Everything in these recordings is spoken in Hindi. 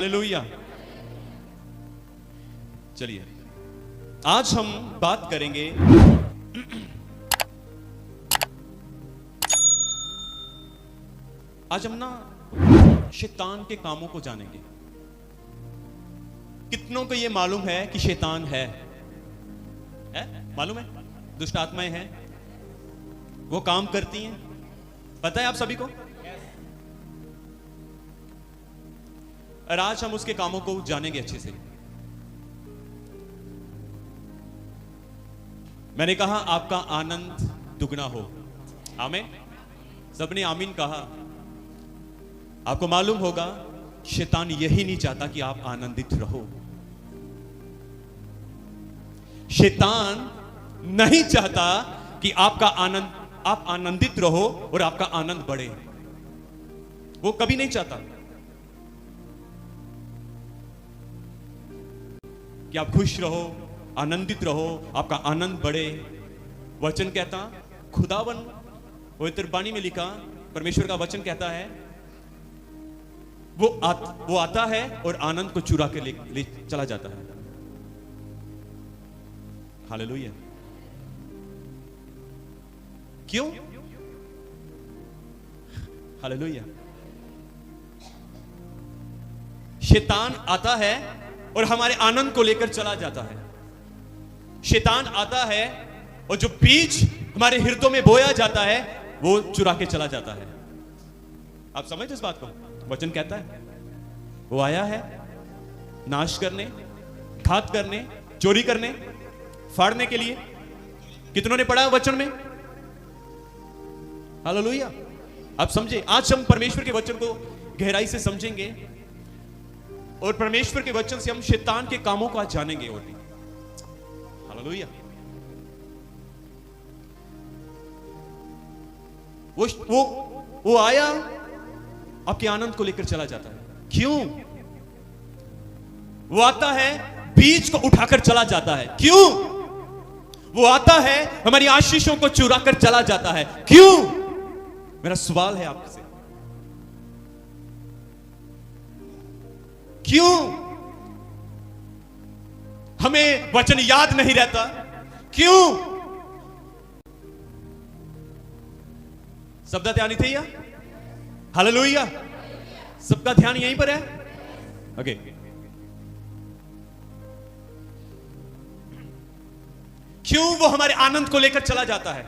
हालेलुया। चलिए आज हम बात करेंगे आज हम ना शैतान के कामों को जानेंगे। कितनों को ये मालूम है कि शैतान है? मालूम है? दुष्ट आत्माएं हैं, वो काम करती हैं, पता है आप सभी को। और आज हम उसके कामों को जानेंगे अच्छे से। मैंने कहा आपका आनंद दुगना हो। आमीन। सबने आमीन कहा। आपको मालूम होगा शैतान यही नहीं चाहता कि आप आनंदित रहो। शैतान नहीं चाहता कि आप आनंदित रहो और आपका आनंद बढ़े। वो कभी नहीं चाहता कि आप खुश रहो, आनंदित रहो, आपका आनंद बढ़े। वचन कहता, खुदावन पवित्र वाणी में लिखा, परमेश्वर का वचन कहता है वो आता है और आनंद को चुरा के ले चला जाता है। हालेलुया। क्यों? हालेलुया। शैतान आता है और हमारे आनंद को लेकर चला जाता है। शैतान आता है और जो बीज हमारे हृदय में बोया जाता है वो चुरा के चला जाता है। आप समझते इस बात को? वचन कहता है वो आया है नाश करने, घात करने, चोरी करने, फाड़ने के लिए। कितनों ने पढ़ा है वचन में? हालेलुया। आप समझे? आज हम परमेश्वर के वचन को गहराई से समझेंगे और परमेश्वर के वचन से हम शैतान के कामों को आज जानेंगे। और हालेलुया। वो आया, आपके आनंद को लेकर चला जाता है। क्यों? वो आता है, बीज को उठाकर चला जाता है। क्यों? वो आता है, हमारी आशीषों को चुरा कर चला जाता है। क्यों? मेरा सवाल है आपसे, क्यों? हमें वचन याद नहीं रहता? क्यों? सबका ध्यान ही थे या? हालेलुया। सबका ध्यान यहीं पर है। ओके। क्यों वो हमारे आनंद को लेकर चला जाता है?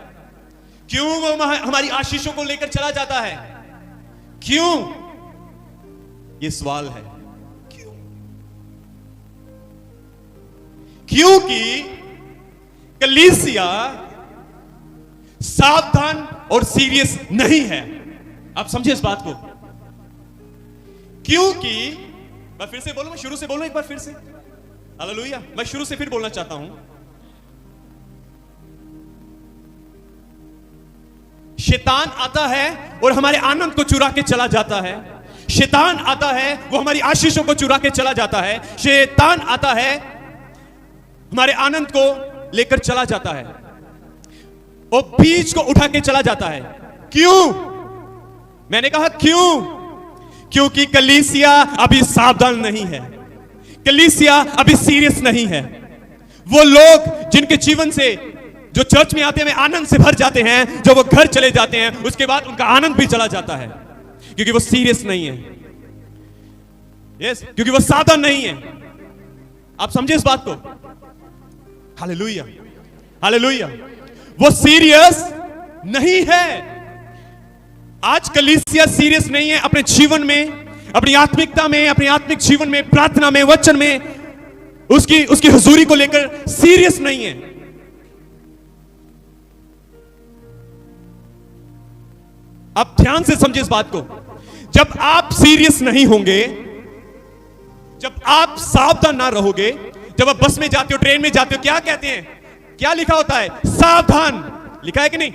क्यों वो हमारी आशीषों को लेकर चला जाता है? क्यों? ये सवाल है। क्योंकि कलीसिया सावधान और सीरियस नहीं है। आप समझे इस बात को? क्योंकि मैं फिर से बोलूं, मैं शुरू से बोलूं एक बार फिर से। हालेलुया। मैं शुरू से फिर बोलना चाहता हूं। शैतान आता है और हमारे आनंद को चुरा के चला जाता है। शैतान आता है, वो हमारी आशीषों को चुरा के चला जाता है। शैतान आता है, हमारे आनंद को लेकर चला जाता है और बीज को उठा के चला जाता है। क्यों? मैंने कहा क्यों? क्योंकि कलीसिया अभी सावधान नहीं है। कलीसिया अभी सीरियस नहीं है। वो लोग जिनके जीवन से, जो चर्च में आते हैं, आनंद से भर जाते हैं, जब वो घर चले जाते हैं उसके बाद उनका आनंद भी चला जाता है, क्योंकि वो सीरियस नहीं है। यस, क्योंकि वो सावधान नहीं है। आप समझे इस बात को? हालेलुया। हालेलुया। वो सीरियस नहीं है। आज कलीसिया सीरियस नहीं है अपने जीवन में, अपनी आत्मिकता में, अपने आत्मिक जीवन में, प्रार्थना में, वचन में, उसकी हुजूरी को लेकर सीरियस नहीं है। आप ध्यान से समझिए इस बात को। जब आप सीरियस नहीं होंगे, जब आप सावधान ना रहोगे, जब आप बस में जाते हो, ट्रेन में जाते हो, क्या कहते हैं? क्या लिखा होता है? सावधान। लिखा है कि नहीं?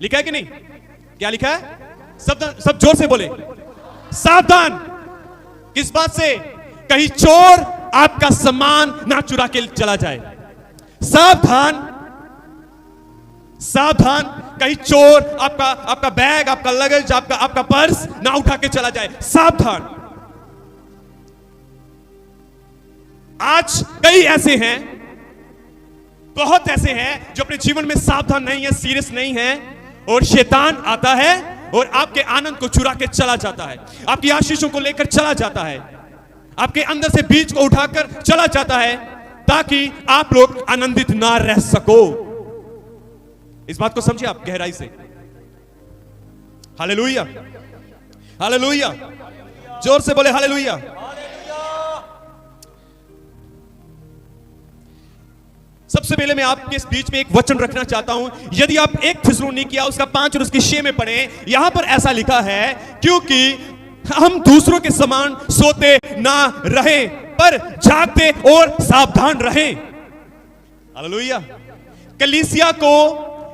लिखा है कि नहीं? क्या लिखा है? सब जोर से बोले। सावधान। किस बात से? कहीं चोर आपका सामान ना चुरा के चला जाए। सावधान। सावधान, कहीं चोर आपका बैग, आपका लगेज, आपका पर्स ना उठा के चला जाए। सावधान। आज कई ऐसे हैं, बहुत ऐसे हैं जो अपने जीवन में सावधान नहीं है, सीरियस नहीं है, और शैतान आता है और आपके आनंद को चुरा के चला जाता है, आपकी आशीषों को लेकर चला जाता है, आपके अंदर से बीज को उठाकर चला जाता है, ताकि आप लोग आनंदित ना रह सको। इस बात को समझिए आप गहराई से। हालेलुया, हालेलुया, जोर से बोले हालेलुया। सबसे पहले मैं आपके इस बीच में एक वचन रखना चाहता हूं। यदि आप 1 थिस्सलुनीकियों उसका 5 और उसकी 6 में पढ़ें, यहां पर ऐसा लिखा है, क्योंकि हम दूसरों के समान सोते ना रहे, पर जागते और सावधान रहे। हालेलुया। कलीसिया को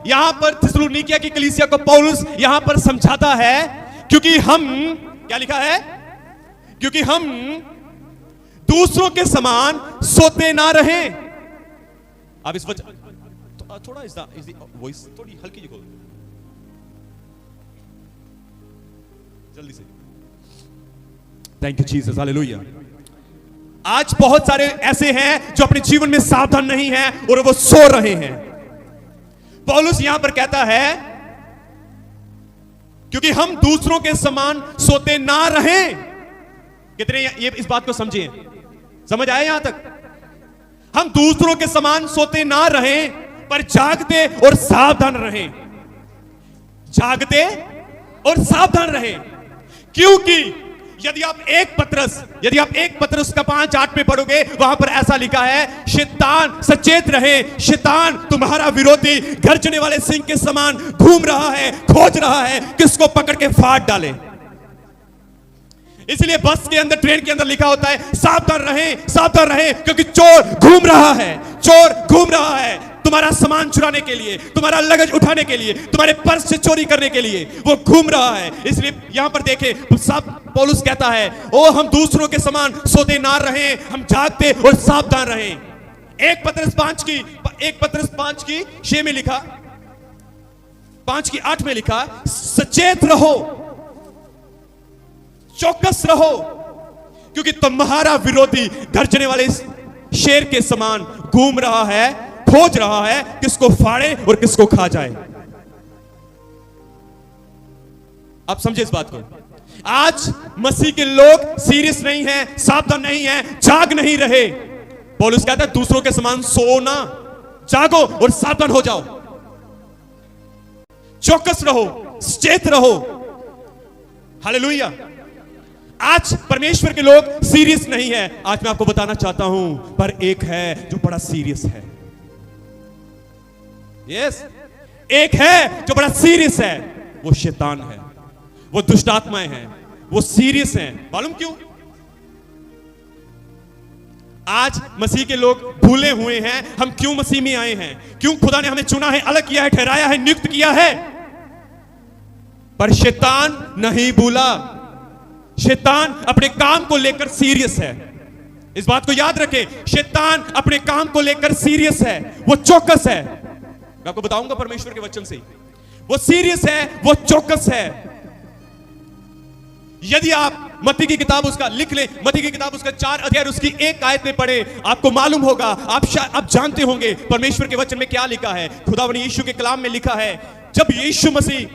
यहां पर, थिस्सलुनीकियों की कलीसिया को पौलुस यहां पर समझाता है, क्योंकि हम, क्या लिखा है, क्योंकि हम दूसरों के समान सोते ना रहे। आप इस वचन थोड़ा इस वॉइस थोड़ी हल्की खोलो जल्दी से। Thank you Jesus, hallelujah. आज बहुत सारे ऐसे हैं जो अपने जीवन में सावधान नहीं हैं और वो सो रहे हैं। पौलुस यहां पर कहता है, क्योंकि हम दूसरों के समान सोते ना रहें। कितने ये इस बात को समझिए, समझ आया यहां तक? हम दूसरों के समान सोते ना रहें, पर जागते और सावधान रहें। जागते और सावधान रहें, क्योंकि यदि आप 1 पत्रस का 5:8 में पढ़ोगे, वहां पर ऐसा लिखा है, शैतान सचेत रहे, शैतान तुम्हारा विरोधी गर्जने वाले सिंह के समान घूम रहा है, खोज रहा है किसको पकड़ के फाड़ डाले। इसलिए बस के अंदर, ट्रेन के अंदर लिखा होता है, सावधान रहें, सावधान रहें, क्योंकि चोर घूम रहा है, चोर घूम रहा है तुम्हारा सामान चुराने के लिए, तुम्हारा लगेज उठाने के लिए, तुम्हारे पर्स से चोरी करने के लिए वो घूम रहा है। इसलिए यहां पर देखें, सब पौलुस कहता है, ओ हम दूसरों के समान सोते ना रहें, हम जागते और सावधान रहें। 1 पत्रस 5 की 6 में लिखा, 5 की 8 में लिखा, सचेत रहो, चौकस रहो, क्योंकि तुम्हारा विरोधी गर्जने वाले शेर के समान घूम रहा है, खोज रहा है किसको फाड़े और किसको खा जाए। आप समझे इस बात को? आज मसीह के लोग सीरियस नहीं हैं, सावधान नहीं हैं, जाग नहीं रहे। पौलुस कहता है, दूसरों के समान सोना, जागो और सावधान हो जाओ, चौकस रहो, सचेत रहो। हालेलुया। आज परमेश्वर के लोग सीरियस नहीं है। आज मैं आपको बताना चाहता हूं, पर एक है जो बड़ा सीरियस है। यस, एक है जो बड़ा सीरियस है, वो शैतान है, वो दुष्ट आत्माएं हैं, वो सीरियस हैं। मालूम क्यों? आज मसीह के लोग भूले हुए हैं, हम क्यों मसीह में आए हैं, क्यों खुदा ने हमें चुना है, अलग किया है, ठहराया है, नियुक्त किया है। पर शैतान नहीं भूला, शैतान अपने काम को लेकर सीरियस है। इस बात को याद रखें, शैतान अपने काम को लेकर सीरियस है, वो चौकस है। मैं आपको बताऊंगा परमेश्वर के वचन से, वो सीरियस है, वो चौकस है। यदि आप मत्ती की किताब उसका लिख लें, मत्ती की किताब उसका 4 अध्याय उसकी 1 आयत में पढ़े, आपको मालूम होगा, आप जानते होंगे परमेश्वर के वचन में क्या लिखा है। खुदावंद यीशु के कलाम में लिखा है, जब यीशु मसीह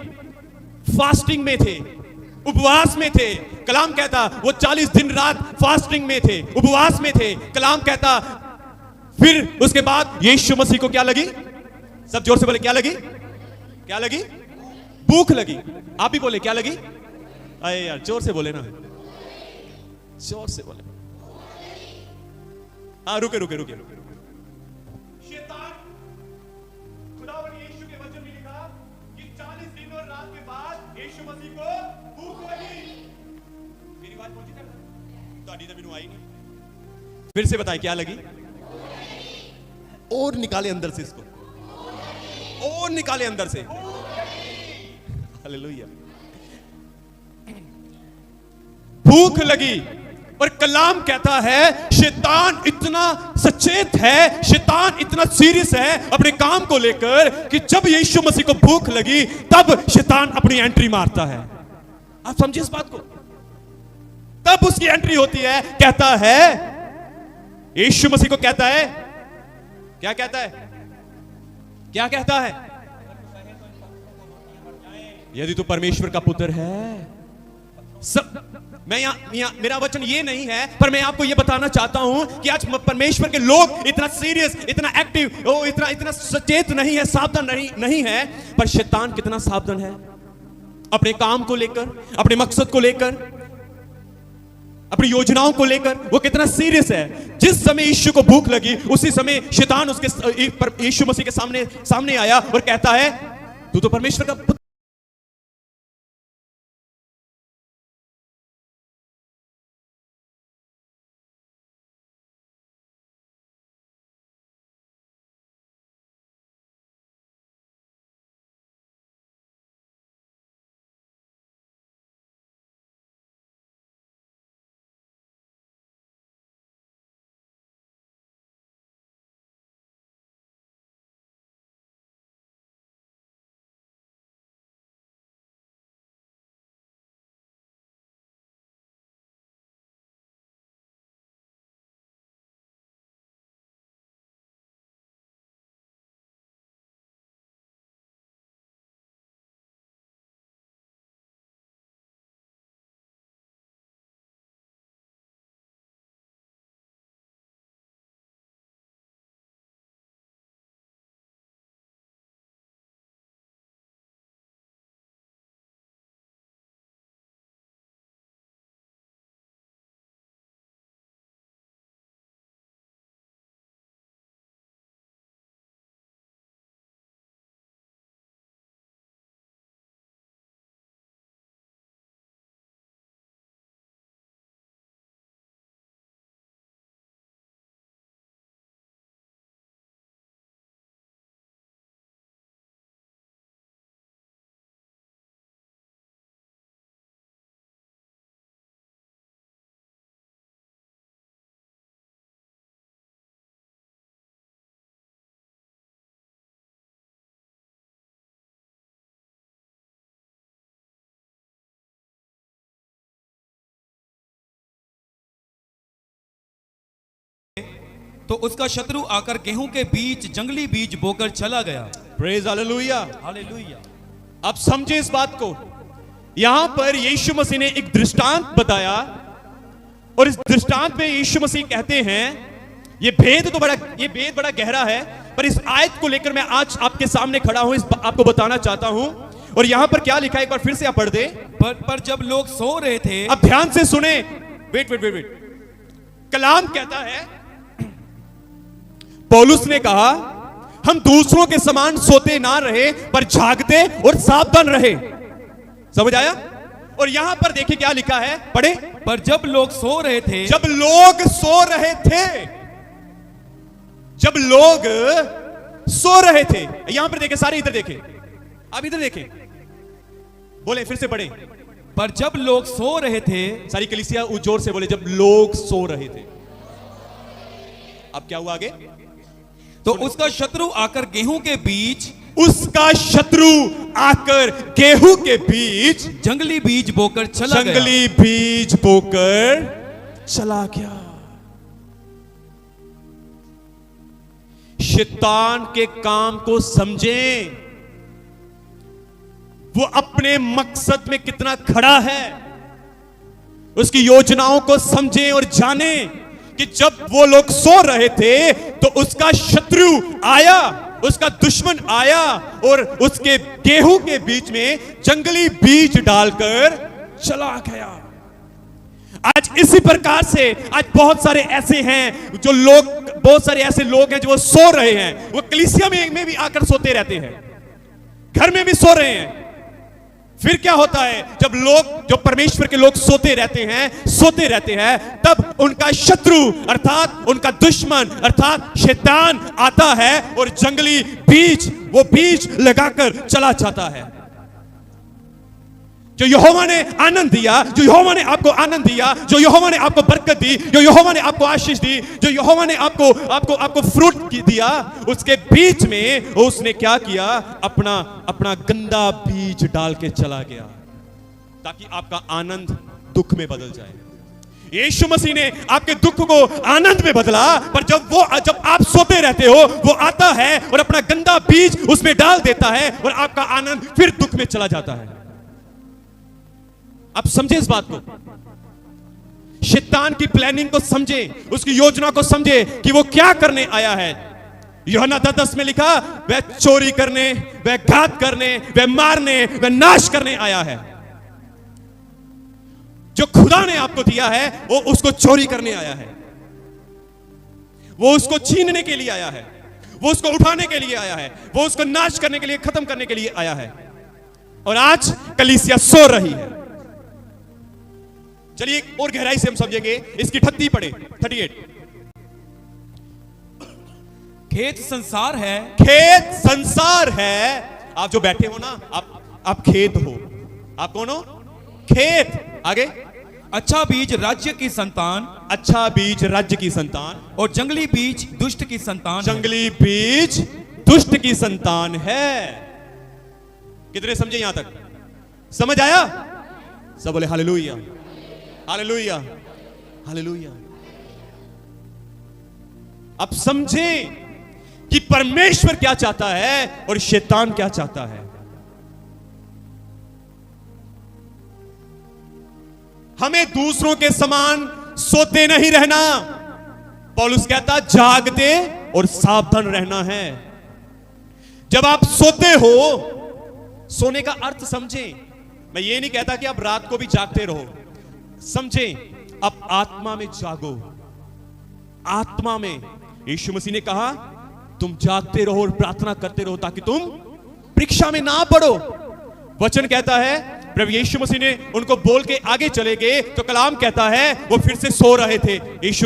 फास्टिंग में थे, उपवास में थे, कलाम कहता वो 40 दिन रात फास्टिंग में थे, उपवास में थे। कलाम कहता फिर उसके बाद यीशु मसीह को क्या लगी? सब जोर से बोले, क्या लगी? क्या लगी? भूख लगी। आप भी बोले, क्या लगी? अरे यार जोर से बोले ना, जोर से बोले। हाँ, रुके। शैतान, खुदावंद यीशु के वचन में लिखा कि 40 दिन और रात के बाद यीशु मसीह को भूख लगी। मेरी बात पहुंची तक? तो अभी तक आई नहीं। फिर से बताए, क्या लगी? और निकाले अंदर से इसको, और निकाले अंदर से। हालेलुया। भूख लगी। और कलाम कहता है शैतान इतना सचेत है, शैतान इतना सीरियस है अपने काम को लेकर कि जब यीशु मसीह को भूख लगी तब शैतान अपनी एंट्री मारता है। आप समझिए इस बात को, तब उसकी एंट्री होती है। कहता है यीशु मसीह को कहता है, क्या कहता है, क्या कहता है? यदि तू परमेश्वर का पुत्र है। मैं यहाँ मेरा वचन ये नहीं है, पर मैं आपको ये बताना चाहता हूं कि आज परमेश्वर के लोग इतना सीरियस, इतना एक्टिव, इतना सचेत नहीं है, सावधान नहीं है, पर शैतान कितना सावधान है अपने काम को लेकर, अपने मकसद को लेकर, अपनी योजनाओं को लेकर। वो कितना सीरियस है। जिस समय यीशु को भूख लगी, उसी समय शैतान उसके यीशु मसीह के सामने आया और कहता है, तू तो परमेश्वर का पुत्र। तो उसका शत्रु आकर गेहूं के बीच जंगली बीज बोकर चला गया। Praise hallelujah, hallelujah. अब समझे इस बात को। यहां पर यीशु मसीह ने एक दृष्टांत बताया, और इस दृष्टांत में यीशु मसीह कहते हैं, ये भेद बड़ा गहरा है, पर इस आयत को लेकर मैं आज आपके सामने खड़ा हूं, आपको बताना चाहता हूं। और यहां पर क्या लिखा है, एक बार फिर से आप पढ़ दे। पर जब लोग सो रहे थे, अब ध्यान से सुने, वेट। कलाम कहता है, पौलुस ने कहा, हम दूसरों के समान सोते ना रहे, पर जागते और सावधान रहे। समझ आया? और यहां पर देखिए क्या लिखा है, पढ़े। पर जब लोग सो रहे थे, जब लोग सो रहे थे, जब लोग सो रहे थे, यहां पर देखे, सारे इधर देखे, आप इधर देखे, बोले फिर से पढ़े। पर जब लोग सो रहे थे, सारी कलीसिया जोर से बोले, जब लोग सो रहे थे। अब क्या हुआ आगे? तो उसका शत्रु आकर गेहूं के बीच, उसका शत्रु आकर गेहूं के बीच जंगली बीज बोकर चला गया। जंगली बीज बोकर चला गया। शैतान के काम को समझें, वो अपने मकसद में कितना खड़ा है, उसकी योजनाओं को समझें और जानें कि जब वो लोग सो रहे थे तो उसका शत्रु आया, उसका दुश्मन आया और उसके गेहूं के बीच में जंगली बीज डालकर चला गया। आज इसी प्रकार से आज बहुत सारे ऐसे हैं जो लोग, बहुत सारे ऐसे लोग हैं जो वो सो रहे हैं, वो कलीसिया में भी आकर सोते रहते हैं, घर में भी सो रहे हैं। फिर क्या होता है, जब लोग, जो परमेश्वर के लोग सोते रहते हैं, तब उनका शत्रु अर्थात उनका दुश्मन अर्थात शैतान आता है और जंगली बीज, वो बीज लगाकर चला जाता है। जो यहोवा ने आनंद दिया, जो यहोवा ने आपको आनंद दिया, जो यहोवा ने आपको बरकत दी, जो यहोवा ने आपको आशीष दी, जो यहोवा ने आपको फ्रूट दिया, उसके बीच में उसने क्या किया, अपना गंदा बीज डाल के चला गया, ताकि आपका आनंद दुख में बदल जाए। यीशु मसीह ने आपके दुख को आनंद में बदला, पर जब आप सोते रहते हो वो आता है और अपना गंदा बीज उसमें डाल देता है और आपका आनंद फिर दुख में चला जाता है। आप समझे इस बात को, शैतान की प्लानिंग को समझे, उसकी योजना को समझे कि वो क्या करने आया है। यूहन्ना 10:10 में लिखा, वह चोरी करने, वह घात करने, वह मारने, वह नाश करने आया है। जो खुदा ने आपको दिया है वो उसको चोरी करने आया है, वो उसको छीनने के लिए आया है, वो उसको उठाने के लिए आया है, वो उसको नाश करने के लिए, खत्म करने के लिए आया है। और आज कलीसिया सो रही है। चलिए और गहराई से हम समझेंगे इसकी 38 पढ़े, 38। खेत संसार है, खेत संसार है। आप जो बैठे हो ना, आप खेत हो। आप कौन हो? खेत। आगे, अच्छा बीज राज्य की संतान, अच्छा बीज राज्य की संतान, और जंगली बीज दुष्ट की संतान है। जंगली बीज दुष्ट की संतान है। कितने समझे यहां तक? समझ आया? सब बोले हालेलुया, हालेलुया, हालेलुया। अब समझे कि परमेश्वर क्या चाहता है और शैतान क्या चाहता है। हमें दूसरों के समान सोते नहीं रहना। पौलुस कहता जागते और सावधान रहना है। जब आप सोते हो, सोने का अर्थ समझें। मैं ये नहीं कहता कि आप रात को भी जागते रहो, समझें आप आत्मा में जागो। आत्मा में यीशु मसीह ने कहा तुम जागते रहो और प्रार्थना करते रहो ताकि तुम परीक्षा में ना पड़ो। वचन कहता है, प्रभु यीशु मसीह ने उनको बोल के आगे चले गए तो कलाम कहता है वो फिर से सो रहे थे। यीशु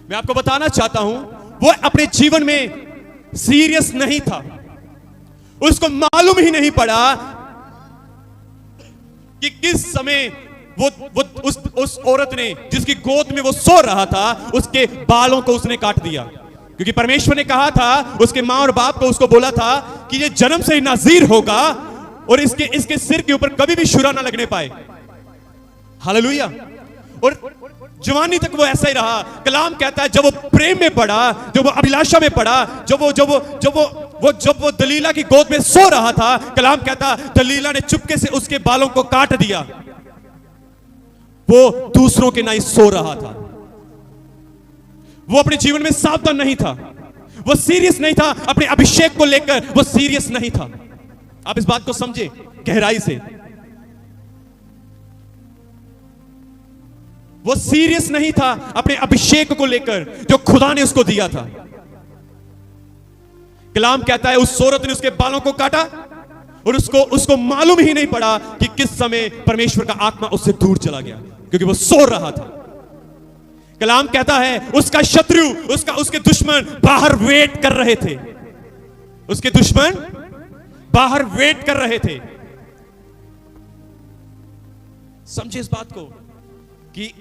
मैं आपको बताना चाहता हूं, वो अपने जीवन में सीरियस नहीं था। उसको मालूम ही नहीं पड़ा कि किस समय वो उस औरत ने जिसकी गोद में वो सो रहा था उसके बालों को उसने काट दिया। क्योंकि परमेश्वर ने कहा था, उसके मां और बाप को उसको बोला था कि ये जन्म से ही नाज़ीर होगा और इसके सिर के ऊपर कभी भी शुरा ना लगने पाए। हालेलुया। और जवानी तक वो ऐसा ही रहा। कलाम कहता है जब वो प्रेम में पड़ा, जब वो अभिलाषा में पड़ा, जब वो दलीला की गोद में सो रहा था, कलाम कहता दलीला ने चुपके से उसके बालों को काट दिया। वो दूसरों के नाई सो रहा था। वो अपने जीवन में सावधान नहीं था, वो सीरियस नहीं था, अपने अभिषेक को लेकर वो सीरियस नहीं था। आप इस बात को समझे गहराई से। वो सीरियस नहीं था अपने अभिषेक को लेकर जो खुदा ने उसको दिया था। कलाम कहता है उस औरत ने उसके बालों को काटा और उसको मालूम ही नहीं पड़ा कि किस समय परमेश्वर का आत्मा उससे दूर चला गया, क्योंकि वो सो रहा था। कलाम कहता है उसका शत्रु, उसके दुश्मन बाहर वेट कर रहे थे। उसके दुश्मन बाहर वेट कर रहे थे। समझे इस बात को कि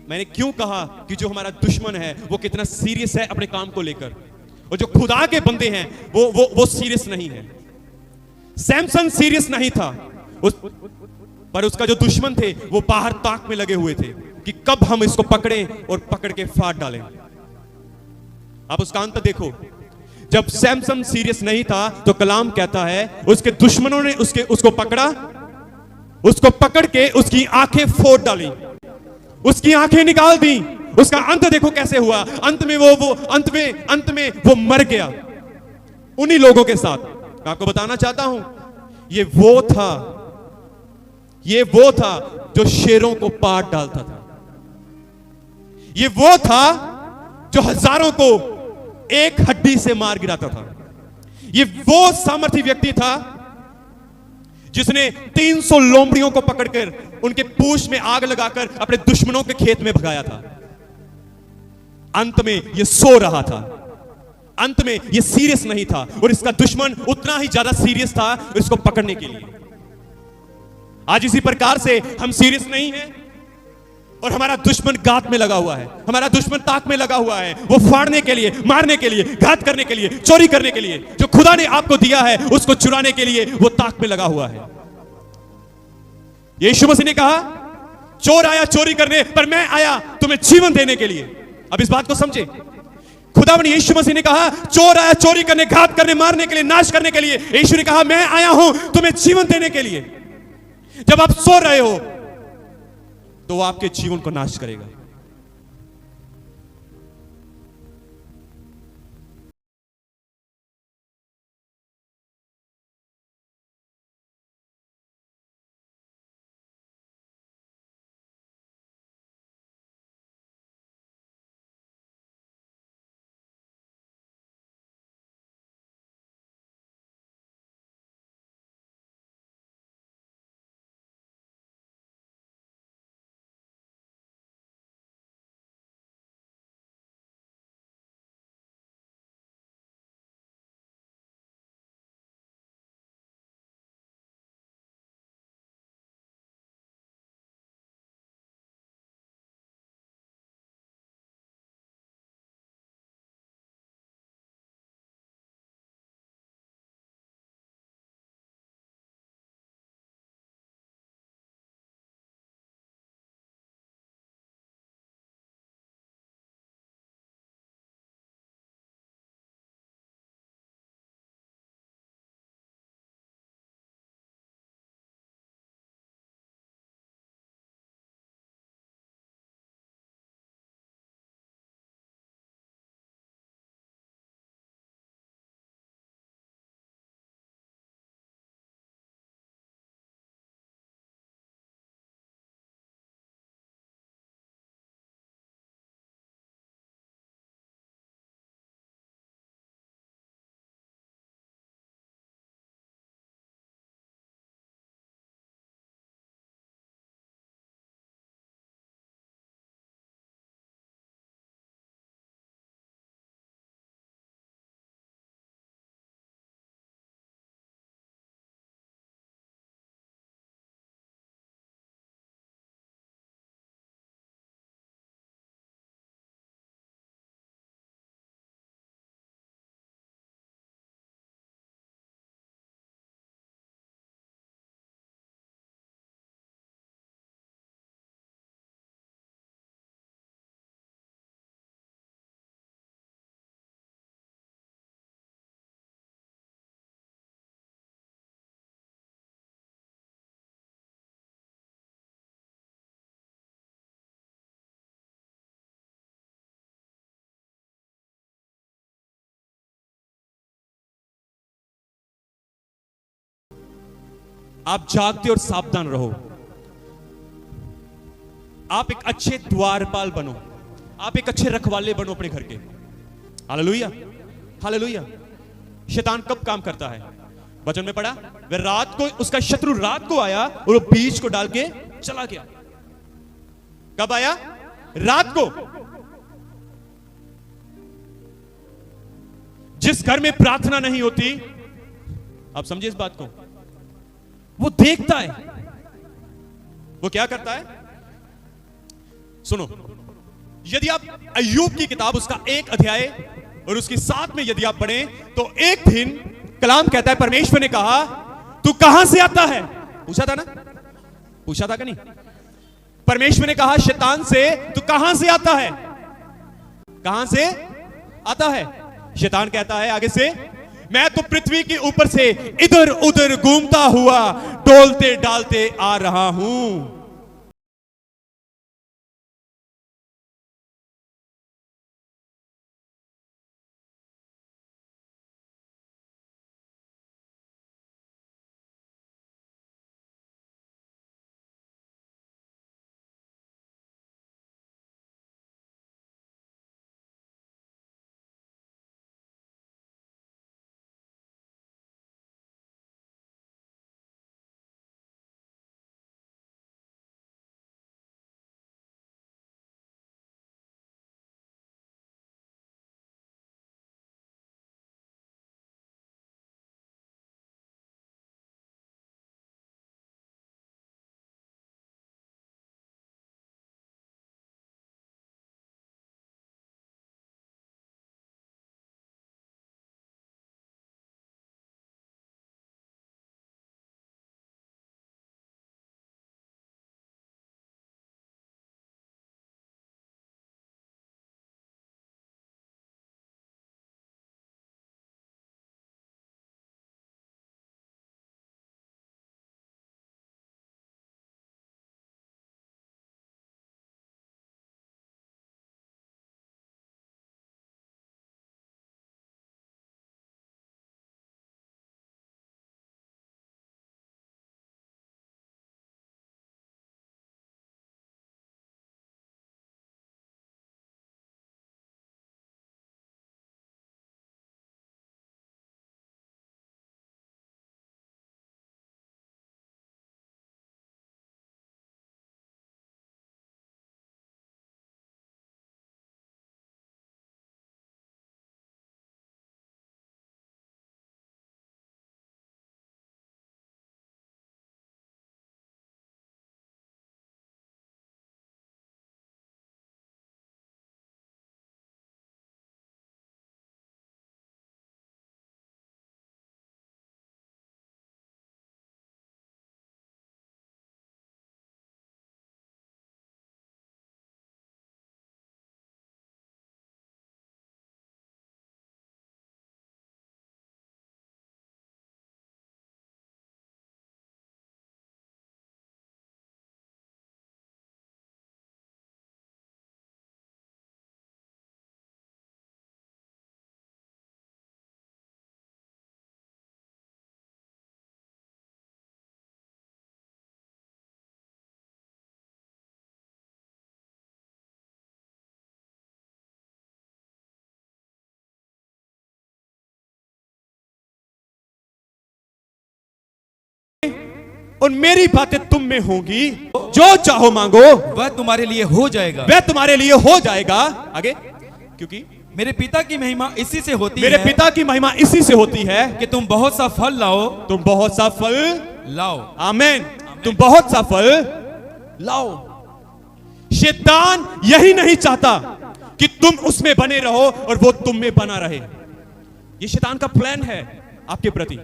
मैंने क्यों कहा कि जो हमारा दुश्मन है वो कितना सीरियस है अपने काम को लेकर, और जो खुदा के बंदे हैं वो सीरियस नहीं है। सैमसन सीरियस नहीं था पर उसका जो दुश्मन थे वो बाहर ताक में लगे हुए थे कि कब हम इसको पकड़ें और पकड़ के फाड़ डालें। आप उसका अंत देखो। जब सैमसन सीरियस नहीं था तो कलाम कहता है उसके दुश्मनों ने उसको पकड़ा, उसको पकड़ के उसकी आंखें फोड़ डाली, उसकी आंखें निकाल दी। उसका अंत देखो कैसे हुआ। अंत में वो मर गया उन्हीं लोगों के साथ। मैं आपको बताना चाहता हूं ये वो था जो शेरों को पाट डालता था। ये वो था जो हजारों को एक हड्डी से मार गिराता था। ये वो सामर्थी व्यक्ति था जिसने 300 लोमड़ियों को पकड़कर उनके पूंछ में आग लगाकर अपने दुश्मनों के खेत में भगाया था। अंत में ये सो रहा था, अंत में ये सीरियस नहीं था, और इसका दुश्मन उतना ही ज्यादा सीरियस था इसको पकड़ने के लिए। आज इसी प्रकार से हम सीरियस नहीं हैं और हमारा दुश्मन गात में लगा हुआ है, हमारा दुश्मन ताक में लगा हुआ है। वो फाड़ने के लिए, मारने के लिए, घात करने के लिए, चोरी करने के लिए, जो खुदा ने आपको दिया है उसको चुराने के लिए वो ताक में लगा हुआ है। यीशु मसीह ने कहा चोर आया चोरी करने, पर मैं आया तुम्हें जीवन देने के लिए। अब इस बात को समझे। खुदावन यीशु मसीह ने कहा चोर आया चोरी करने, घात करने, मारने के लिए, नाश करने के लिए। यीशु ने कहा मैं आया हूं तुम्हें जीवन देने के लिए। जब आप सो रहे हो तो वो आपके जीवन को नाश करेगा। आप जागते और सावधान रहो। आप एक अच्छे द्वारपाल बनो, आप एक अच्छे रखवाले बनो अपने घर के। Hallelujah, hallelujah. शैतान कब काम करता है? वचन में पढ़ा, वह रात को, उसका शत्रु रात को आया और वो बीज को डाल के चला गया। कब आया? रात को। जिस घर में प्रार्थना नहीं होती, आप समझिए इस बात को, वो देखता है, वो क्या करता है? सुनो, यदि आप अय्यूब की किताब उसका 1 अध्याय और उसकी 7 में यदि आप पढ़ें तो एक दिन कलाम कहता है, परमेश्वर ने कहा तू कहां से आता है? पूछा था ना, पूछा था कि नहीं? परमेश्वर ने कहा शैतान से, तू कहां से आता है? कहां से आता है? शैतान कहता है आगे से, मैं तो पृथ्वी के ऊपर से इधर उधर घूमता हुआ डोलते डालते आ रहा हूं। और मेरी बातें तुम में होंगी, जो चाहो मांगो वह तुम्हारे लिए हो जाएगा। वह तुम्हारे लिए हो जाएगा। आगे, क्योंकि मेरे पिता की महिमा इसी से होती है, मेरे पिता की महिमा इसी से होती है कि तुम बहुत सा फल लाओ, तुम बहुत सा फल लाओ। आमीन। तुम बहुत सा फल लाओ। शैतान यही नहीं चाहता कि तुम उसमें बने रहो और वो तुम में बना रहे। ये शैतान का प्लान है आपके प्रति।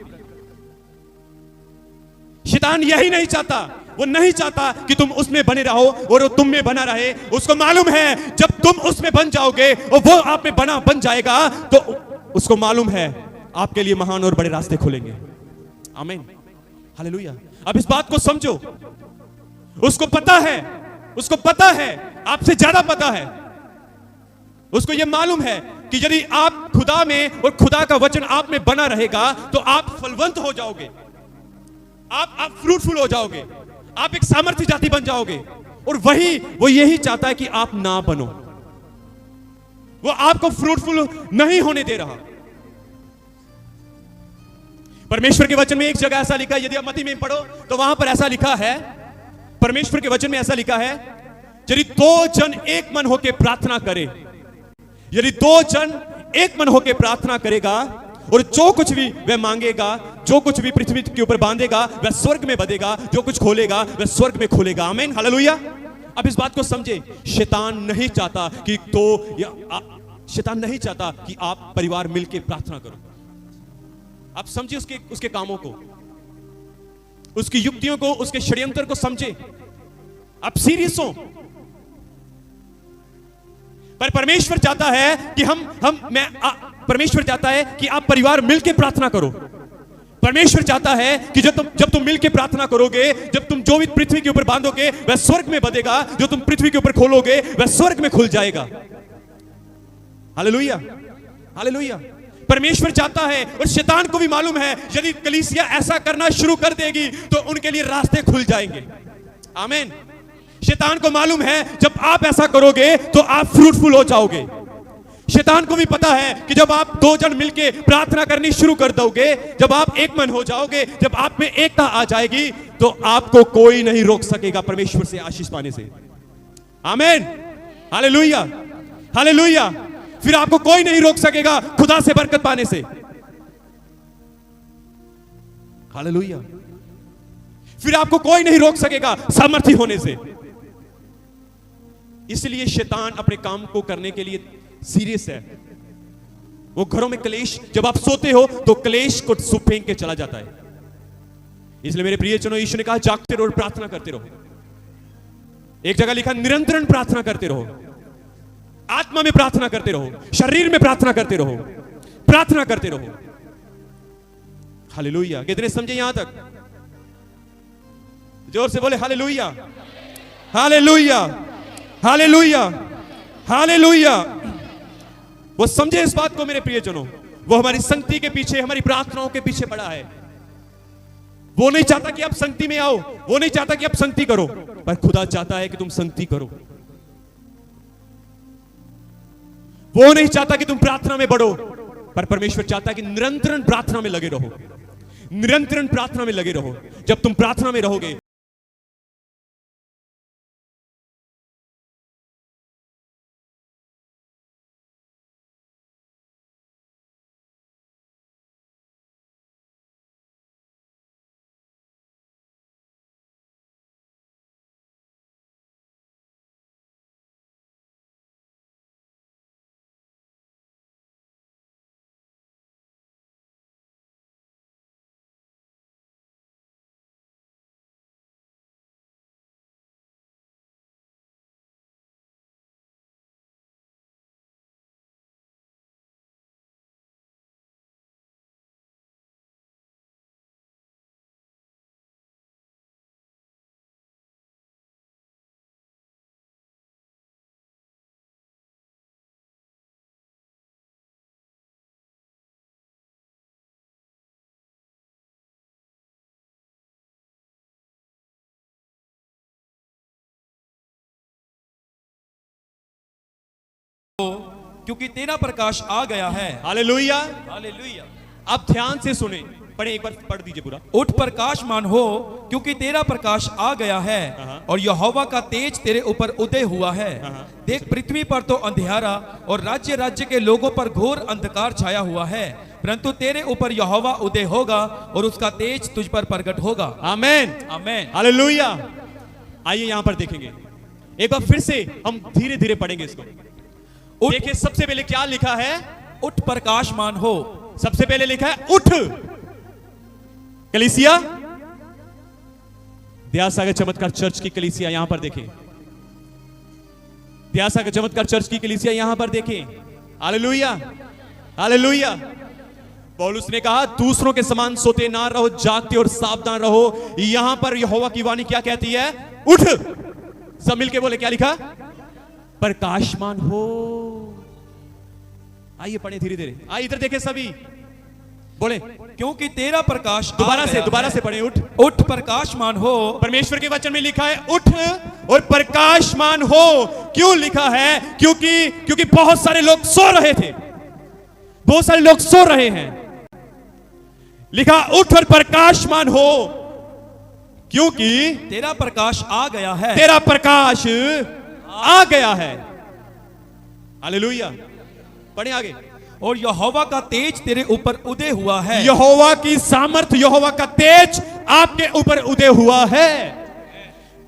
शैतान यही नहीं चाहता, वो नहीं चाहता कि तुम उसमें बने रहो और वो तुम में बना रहे। उसको मालूम है जब तुम उसमें बन जाओगे और वो आप में बन जाएगा तो उसको मालूम है आपके लिए महान और बड़े रास्ते खुलेंगे। आमीन, हालेलुया। अब इस बात को समझो, उसको पता है, उसको पता है, आपसे ज्यादा पता है। उसको यह मालूम है कि यदि आप खुदा में और खुदा का वचन आप में बना रहेगा तो आप फलवंत हो जाओगे, आप फ्रूटफुल हो जाओगे, आप एक सामर्थ्य जाति बन जाओगे। और वो यही चाहता है कि आप ना बनो। वो आपको फ्रूटफुल नहीं होने दे रहा। परमेश्वर के वचन में एक जगह ऐसा लिखा है, यदि आप मत्ती में पढ़ो तो वहां पर ऐसा लिखा है, परमेश्वर के वचन में ऐसा लिखा है, यदि दो जन एक मन होकर प्रार्थना करे, यदि दो जन एक मन होकर प्रार्थना करेगा और जो कुछ भी वह मांगेगा, जो कुछ भी पृथ्वी के ऊपर बांधेगा वह स्वर्ग में बंधेगा, जो कुछ खोलेगा वह स्वर्ग में खुलेगा। आमीन, हालेलुया। अब इस बात को समझे, शैतान नहीं चाहता कि शैतान नहीं चाहता कि आप परिवार मिलकर प्रार्थना करो। आप समझिए उसके कामों को, उसकी युक्तियों को, उसके षड्यंत्र को समझे। आप सीरियस हो। पर परमेश्वर चाहता है कि परमेश्वर चाहता है कि आप परिवार मिलकर प्रार्थना करो। परमेश्वर चाहता है कि जब तुम मिलकर प्रार्थना करोगे, जब तुम जो भी पृथ्वी के ऊपर बांधोगे वह स्वर्ग में बंधेगा, जो तुम पृथ्वी के ऊपर खोलोगे वह स्वर्ग में खुल जाएगा। Hallelujah, hallelujah. परमेश्वर चाहता है, और शैतान को भी मालूम है, यदि कलीसिया ऐसा करना शुरू कर देगी तो उनके लिए रास्ते खुल जाएंगे। आमीन। शैतान को मालूम है जब आप ऐसा करोगे तो आप फ्रूटफुल हो जाओगे। शैतान को भी पता है कि जब आप दो जन मिलके प्रार्थना करनी शुरू कर दोगे, जब आप एक मन हो जाओगे, जब आप में एकता आ जाएगी तो आपको कोई नहीं रोक सकेगा परमेश्वर से आशीष पाने से। आमीन, हालेलुया, हालेलुया। फिर आपको कोई नहीं रोक सकेगा खुदा से बरकत पाने से। हालेलुया। फिर आपको कोई नहीं रोक सकेगा सामर्थी होने से। इसलिए शैतान अपने काम को करने के लिए सीरियस है। वो घरों में क्लेश, जब आप सोते हो तो क्लेश को फेंक के चला जाता है। इसलिए मेरे प्रियजनों, यीशु ने कहा जागते रहो और प्रार्थना करते रहो। एक जगह लिखा निरंतर प्रार्थना करते रहो, आत्मा में प्रार्थना करते रहो, शरीर में प्रार्थना करते रहो, प्रार्थना करते रहो। हालेलुया। कितने समझे यहां तक? जोर से बोले हालेलुया, हालेलुया, हालेलुया, हालेलुया। वो समझे इस बात को मेरे प्रियजनों। वो हमारी संगति के पीछे, हमारी प्रार्थनाओं के पीछे पड़ा है। वो नहीं चाहता कि आप संगति में आओ, वो नहीं चाहता कि आप संगति करो, पर खुदा चाहता है कि तुम संगति करो। वो नहीं चाहता कि तुम प्रार्थना में बढ़ो, पर परमेश्वर चाहता है कि निरंतर प्रार्थना में लगे रहो, निरंतर प्रार्थना में लगे रहो। जब तुम प्रार्थना में रहोगे, क्योंकि तेरा प्रकाश आ गया है। Hallelujah, hallelujah. आप ध्यान से सुने, पढ़े, एक बार पढ़ दीजिए पूरा। उठ प्रकाशमान हो, क्योंकि तेरा प्रकाश आ गया है और यहोवा का तेज तेरे ऊपर उदय हुआ है। देख, पृथ्वी पर तो अंधियारा और राज्य राज्य के लोगों पर घोर अंधकार छाया हुआ है, परंतु तेरे ऊपर यहोवा उदय होगा और उसका तेज तुझ पर प्रकट होगा। आमेन, आमेन, हालेलुया। आइए यहां पर देखेंगे एक बार फिर से, हम धीरे धीरे पढ़ेंगे इसको। देखिए, सबसे पहले क्या लिखा है? उठ प्रकाशमान हो। सबसे पहले लिखा है उठ। कलीसिया, दयासागर चमत्कार चर्च की कलीसिया यहां पर देखें, दयासागर चमत्कार चर्च की कलीसिया यहां पर देखें। Hallelujah, hallelujah. पौलुस ने कहा दूसरों के समान सोते ना रहो, जागते और सावधान रहो। यहां पर यहोवा की वाणी क्या कहती है? उठ। सब मिलके बोले, क्या लिखा? प्रकाशमान हो। आइए पढ़े धीरे धीरे, आइए इधर देखें सभी, बोले क्योंकि तेरा प्रकाश दोबारा से पढ़े। उठ, उठ प्रकाशमान हो। परमेश्वर के वचन में लिखा है उठ और प्रकाशमान हो। क्यों लिखा है? क्योंकि बहुत सारे लोग सो रहे थे, बहुत सारे लोग सो रहे हैं। लिखा उठ और प्रकाशमान हो, क्योंकि तेरा प्रकाश आ गया है। तेरा प्रकाश आ गया है। हालेलुया। पढ़े आगे। और यहोवा का तेज तेरे ऊपर उदय हुआ है। यहोवा की सामर्थ्य, यहोवा का तेज आपके ऊपर उदय हुआ है।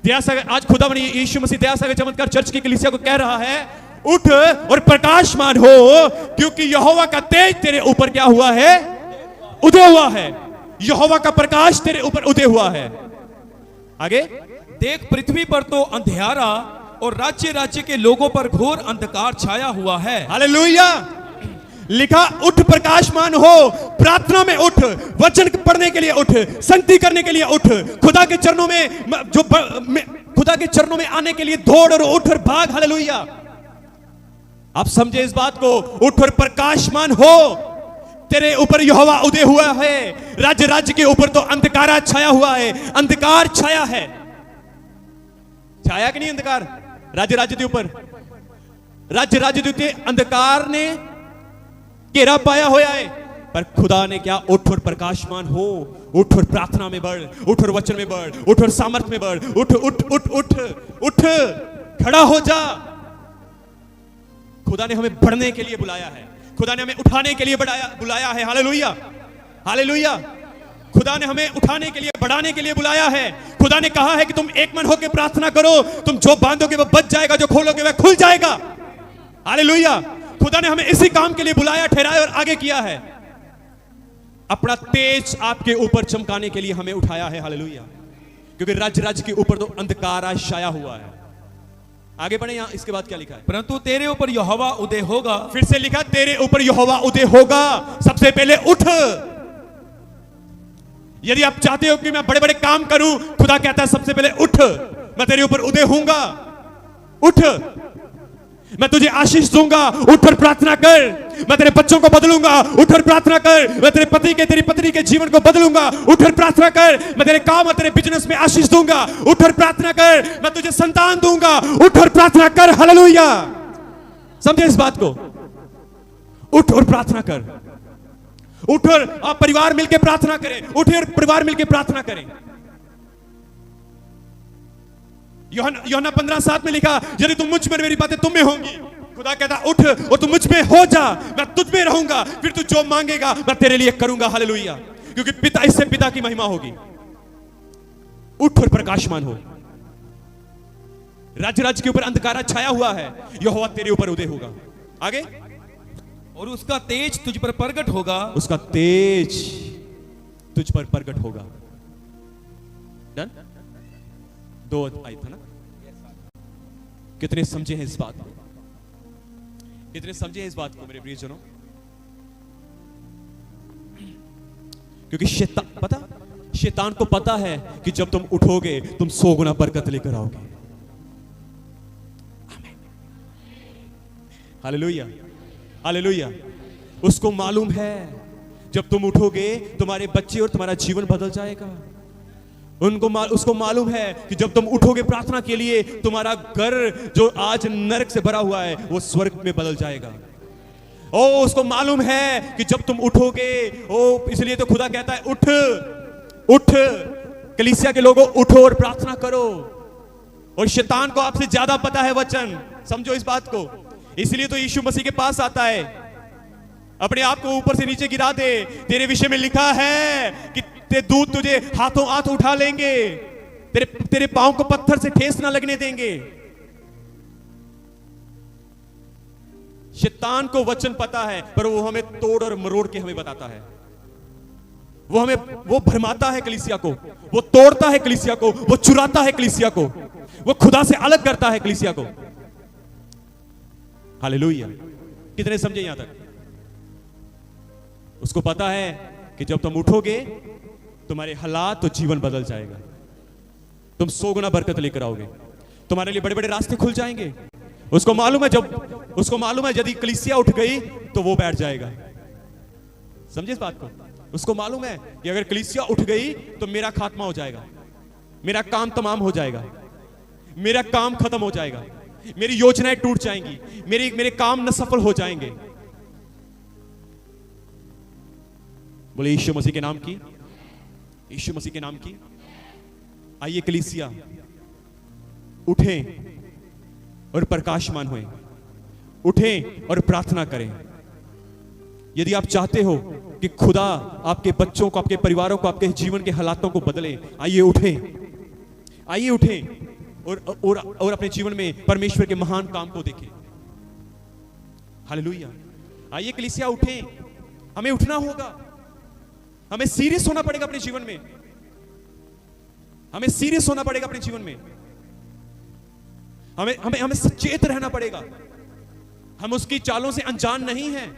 दयासागर, आज खुदावंद यीशु मसीह दयासागर चमत्कार चर्च की कलीसिया को कह रहा है, उठ और प्रकाशमान हो, क्योंकि यहोवा का तेज तेरे ऊपर क्या हुआ है? उदय हुआ है। यहोवा का प्रकाश तेरे ऊपर उदय हुआ है। आगे। देख पृथ्वी पर तो अंधियारा और राज्य राज्य के लोगों पर घोर अंधकार छाया हुआ है। हालेलुया। लिखा उठ प्रकाशमान हो, प्रार्थना में उठ, वचन पढ़ने के लिए उठ, संगति करने के लिए उठ, खुदा के चरणों में खुदा के चरणों में आने के लिए दौड़ और उठ और भाग। हालेलुया। आप समझे इस बात को? उठ और प्रकाशमान हो, तेरे ऊपर यहोवा उदय हुआ है। राज्य राज्य के ऊपर तो अंधकार छाया हुआ है। अंधकार छाया है। छाया कि नहीं अंधकार? राज्य राज्य के ऊपर, राज्य राज्य के अंधकार ने घेरा पाया हुआ है, पर खुदा ने क्या? उठ और प्रकाशमान हो, उठ और प्रार्थना में बढ़, उठ और वचन में बढ़, उठ और सामर्थ में बढ़, उठ उठ उठ उठ उठ, खड़ा हो जा। खुदा ने हमें बढ़ने के लिए बुलाया है। खुदा ने हमें उठाने के लिए बुलाया है। Hallelujah, hallelujah. खुदा ने हमें उठाने के लिए, बढ़ाने के लिए बुलाया है। खुदा ने कहा है कि तुम एक मन होकर प्रार्थना करो, तुम जो बांधोगे वो बच जाएगा, जो खोलोगे वह खुल जाएगा। हालेलुया। खुदा ने हमें इसी काम के लिए बुलाया, ठहराया और आगे किया है। अपना तेज आपके ऊपर चमकाने के लिए हमें उठाया है। हालेलुया। क्योंकि राज्य राज्य के ऊपर तो अंधकार छाया हुआ है। आगे बढ़े। यहां इसके बाद क्या लिखा है? परंतु तेरे ऊपर यहोवा उदय होगा। फिर से लिखा, तेरे ऊपर यहोवा उदय होगा। सबसे पहले उठ। यदि आप चाहते हो कि मैं बड़े बड़े काम करूं, खुदा कहता है सबसे पहले उठ, मैं तेरे ऊपर उदय होऊंगा। उठ, मैं तुझे आशीष दूंगा। उठ और प्रार्थना कर। मैं तेरे बच्चों को बदलूंगा। उठ और प्रार्थना कर। मैं तेरे पति के, तेरी पत्नी के जीवन को बदलूंगा। उठ और प्रार्थना कर। मैं तेरे काम और तेरे बिजनेस में आशीष दूंगा। उठ और प्रार्थना कर। मैं तुझे संतान दूंगा। उठ और प्रार्थना कर। हालेलुया। समझे इस बात को? उठ और प्रार्थना कर। उठ और आप परिवार मिलकर प्रार्थना करें। उठ और परिवार मिलकर प्रार्थना करें। यूहन्ना 15:7 में लिखा, यदि तुम मुझ में, मेरी बातें तुम में होंगी। खुदा कहता उठ और तू मुझ में हो जा, मैं तुझ में रहूंगा, फिर तू जो मांगेगा मैं तेरे लिए करूंगा। हालेलुया। क्योंकि पिता, इससे पिता की महिमा होगी। उठ और प्रकाशमान हो। राज्य राज्य के ऊपर अंधकार छाया हुआ है, यहोवा तेरे ऊपर उदय होगा। आगे। और उसका तेज तुझ पर प्रगट होगा। उसका तेज तुझ पर प्रगट होगा। डन? 2 आई था ना? कितने समझे हैं इस बात को? कितने समझे हैं इस बात को मेरे प्रियजनों? क्योंकि शैतान को पता है कि जब तुम उठोगे तुम 100 गुना बरकत लेकर आओगे। Hallelujah, hallelujah. उसको मालूम है जब तुम उठोगे तुम्हारे बच्चे और तुम्हारा जीवन बदल जाएगा। उसको मालूम है कि जब तुम उठोगे प्रार्थना के लिए, तुम्हारा घर जो आज नरक से भरा हुआ है वो स्वर्ग में बदल जाएगा। ओ, उसको मालूम है कि जब तुम उठोगे, ओ, इसलिए तो खुदा कहता है उठ उठ। कलीसिया के लोगों, उठो और प्रार्थना करो। और शैतान को आपसे ज्यादा पता है वचन। समझो इस बात को। इसलिए तो यीशु मसीह के पास आता है, अपने आप को ऊपर से नीचे गिरा दे। तेरे विषय में लिखा है कि ते दूत तुझे हाथों हाथ उठा लेंगे, तेरे पांव को पत्थर से ठेस ना लगने देंगे। शैतान को वचन पता है, पर वो हमें तोड़ और मरोड़ के हमें बताता है। वो भरमाता है कलीसिया को, वो तोड़ता है कलीसिया को, वो चुराता है कलीसिया को, वो खुदा से अलग करता है कलीसिया को। हालेलुया। कितने समझे यहां तक? उसको पता है कि जब तुम उठोगे तुम्हारे हालात तो जीवन बदल जाएगा। तुम 100 गुना बरकत लेकर आओगे। तुम्हारे लिए बड़े बड़े रास्ते खुल जाएंगे। उसको मालूम है यदि कलीसिया उठ गई तो वो बैठ जाएगा। समझे इस बात को? उसको मालूम है कि अगर कलीसिया उठ गई तो मेरा खात्मा हो जाएगा, मेरा काम तमाम हो जाएगा, मेरा काम खत्म हो जाएगा, मेरी योजनाएं टूट जाएंगी, मेरे काम न सफल हो जाएंगे। बोले यीशु मसीह के नाम की, यीशु मसीह के नाम की। आइए कलीसिया उठें और प्रकाशमान होएं, उठें और प्रार्थना करें। यदि आप चाहते हो कि खुदा आपके बच्चों को, आपके परिवारों को, आपके जीवन के हालातों को बदले, आइए उठें, आइए उठें और अपने जीवन में परमेश्वर के महान काम को देखें। हालेलुया। आइए कलीसिया उठें, हमें उठना होगा, हमें सीरियस होना पड़ेगा अपने जीवन में, हमें सीरियस होना पड़ेगा अपने जीवन में, हमें हमें हमें सचेत रहना पड़ेगा। हम उसकी चालों से अनजान नहीं हैं।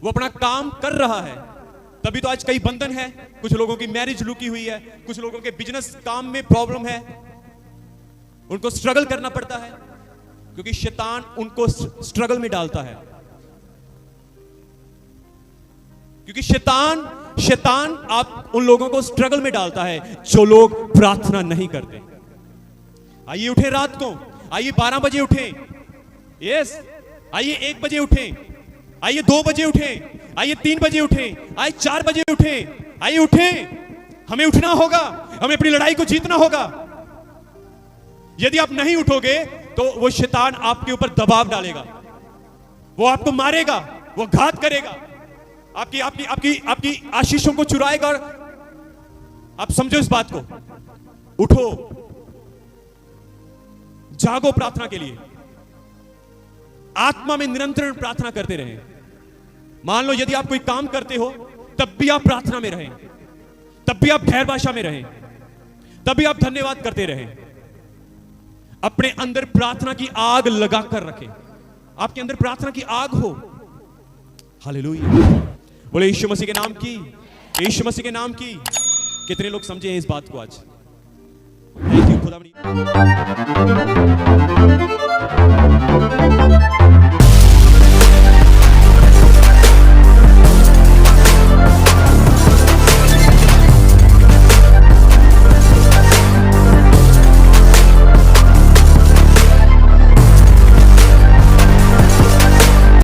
वो अपना काम कर रहा है, तभी तो आज कई बंधन है। कुछ लोगों की मैरिज रुकी हुई है, कुछ लोगों के बिजनेस काम में प्रॉब्लम है, उनको स्ट्रगल करना पड़ता है क्योंकि शैतान उनको स्ट्रगल में डालता है। क्योंकि शैतान आप उन लोगों को स्ट्रगल में डालता है जो लोग प्रार्थना नहीं करते। आइए उठे रात को, आइए 12 बजे उठे, यस, आइए 1 बजे उठे, आइए 2 बजे उठे, आइए 3 बजे उठे, आइए 4 बजे उठे, आइए उठे। हमें उठना होगा, हमें अपनी लड़ाई को जीतना होगा। यदि आप नहीं उठोगे तो वो शैतान आपके ऊपर दबाव डालेगा, वो आपको मारेगा, वो घात करेगा, आपकी आपकी आपकी आपकी आशीषों को चुराएगा। और आप समझो इस बात को, उठो, जागो प्रार्थना के लिए, आत्मा में निरंतर प्रार्थना करते रहें। मान लो यदि आप कोई काम करते हो तब भी आप प्रार्थना में रहें, तब भी आप खैर भाषा में रहें, तब भी आप धन्यवाद करते रहें। अपने अंदर प्रार्थना की आग लगाकर रखें, आपके अंदर प्रार्थना की आग हो। हालेलुया। बोले यीशु मसीह के नाम की, यीशु मसीह के नाम की। कितने लोग समझे हैं इस बात को आज? थैंक यू खुदा।